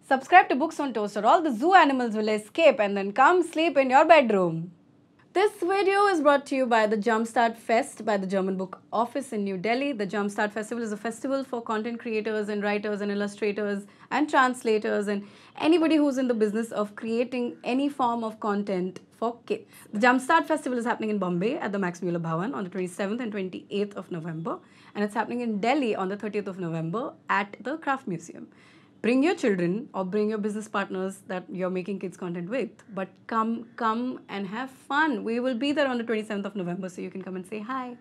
Subscribe to Books on Toast or all the zoo animals will escape and then come sleep in your bedroom. This video is brought to you by the Jumpstart Fest by the German Book Office in New Delhi. The Jumpstart Festival is a festival for content creators and writers and illustrators and translators and anybody who's in the business of creating any form of content for kids. The Jumpstart Festival is happening in Bombay at the Mueller Bhavan on the 27th and 28th of November, and it's happening in Delhi on the 30th of November at the Craft Museum. Bring your children or bring your business partners that you're making kids content with, but come and have fun. We will be there on the 27th of November, so you can come and say hi.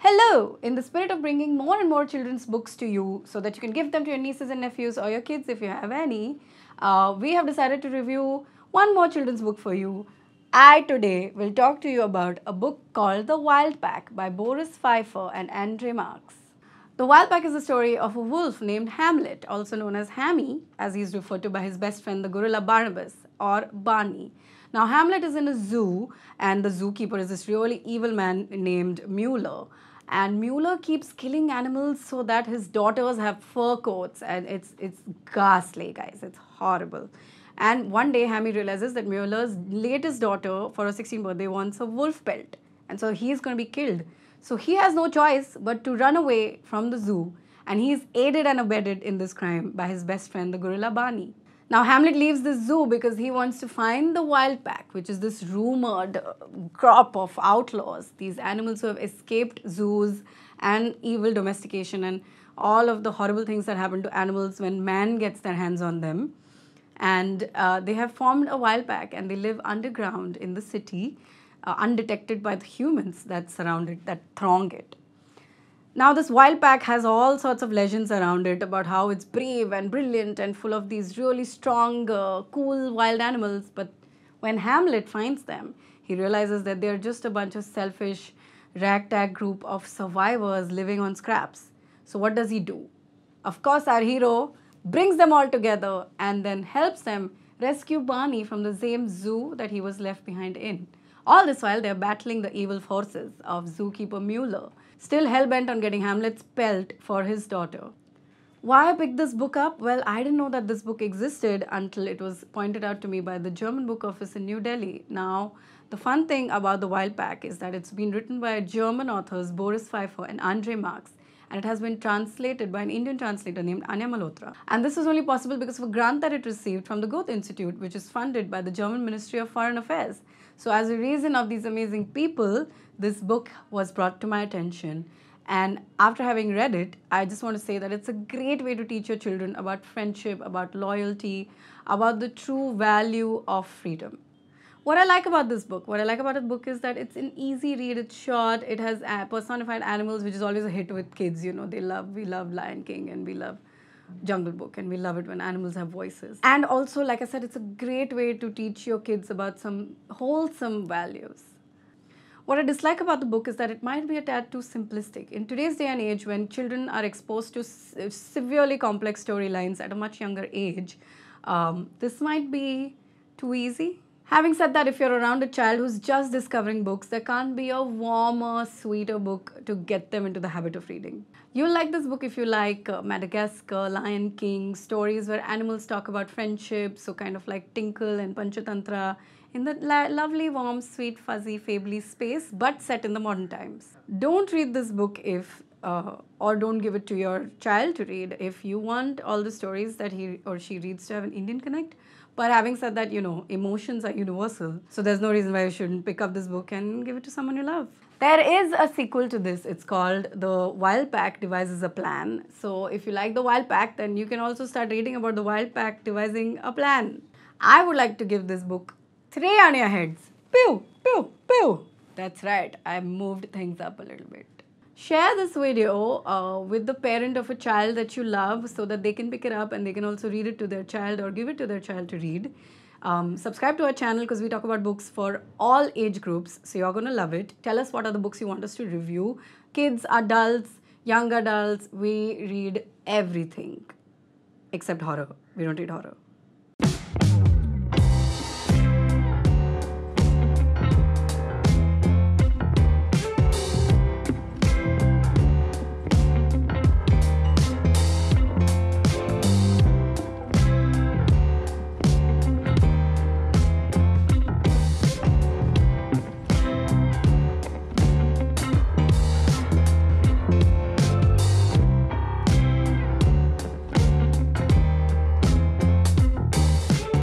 Hello! In the spirit of bringing more and more children's books to you so that you can give them to your nieces and nephews or your kids if you have any, we have decided to review one more children's book for you. I today will talk to you about a book called The Wild Pack by Boris Pfeiffer and Marx. The Wild Pack is the story of a wolf named Hamlet, also known as Hammy, as he is referred to by his best friend the gorilla Barnabas or Barney. Now Hamlet is in a zoo and the zookeeper is this really evil man named Mueller. And Mueller keeps killing animals so that his daughters have fur coats, and it's ghastly, guys. It's horrible. And one day Hammy realizes that Mueller's latest daughter for her 16th birthday wants a wolf pelt, and so he's going to be killed. So he has no choice but to run away from the zoo, and he's aided and abetted in this crime by his best friend the gorilla Barney. Now Hamlet leaves the zoo because he wants to find the wild pack, which is this rumored crop of outlaws, these animals who have escaped zoos and evil domestication and all of the horrible things that happen to animals when man gets their hands on them. And they have formed a wild pack and they live underground in the city, undetected by the humans that surround it, that throng it. Now this wild pack has all sorts of legends around it about how it's brave and brilliant and full of these really strong, cool wild animals. But when Hamlet finds them, he realizes that they're just a bunch of selfish, ragtag group of survivors living on scraps. So what does he do? Of course, our hero brings them all together and then helps them rescue Barney from the same zoo that he was left behind in. All this while, they're battling the evil forces of zookeeper Mueller, still hell-bent on getting Hamlet's pelt for his daughter. Why I picked this book up? Well, I didn't know that this book existed until it was pointed out to me by the German Book Office in New Delhi. Now, the fun thing about The Wild Pack is that it's been written by German authors Boris Pfeiffer and Marx, and it has been translated by an Indian translator named Anuya Malhotra. And this was only possible because of a grant that it received from the Goethe Institut, which is funded by the German Ministry of Foreign Affairs. So as a reason of these amazing people, this book was brought to my attention. And after having read it, I just want to say that it's a great way to teach your children about friendship, about loyalty, about the true value of freedom. What I like about this book, is that it's an easy read, it's short, it has personified animals, which is always a hit with kids, you know, we love Lion King and we love Jungle Book and we love it when animals have voices. And also, like I said, it's a great way to teach your kids about some wholesome values. What I dislike about the book is that it might be a tad too simplistic. In today's day and age, when children are exposed to severely complex storylines at a much younger age, this might be too easy. Having said that, if you're around a child who's just discovering books, there can't be a warmer, sweeter book to get them into the habit of reading. You'll like this book if you like Madagascar, Lion King, stories where animals talk about friendship, so kind of like Tinkle and Panchatantra, in that lovely, warm, sweet, fuzzy, fably space, but set in the modern times. Don't read this book if, or don't give it to your child to read if you want all the stories that he or she reads to have an Indian connect. But having said that, you know, emotions are universal. So there's no reason why you shouldn't pick up this book and give it to someone you love. There is a sequel to this. It's called The Wild Pack Devises a Plan. So if you like The Wild Pack, then you can also start reading about The Wild Pack devising a plan. I would like to give this book 3 Anuya heads. Pew, pew, pew. That's right. I moved things up a little bit. Share this video with the parent of a child that you love so that they can pick it up and they can also read it to their child or give it to their child to read. Subscribe to our channel because we talk about books for all age groups, so you're going to love it. Tell us what are the books you want us to review. Kids, adults, young adults, we read everything except horror. We don't read horror.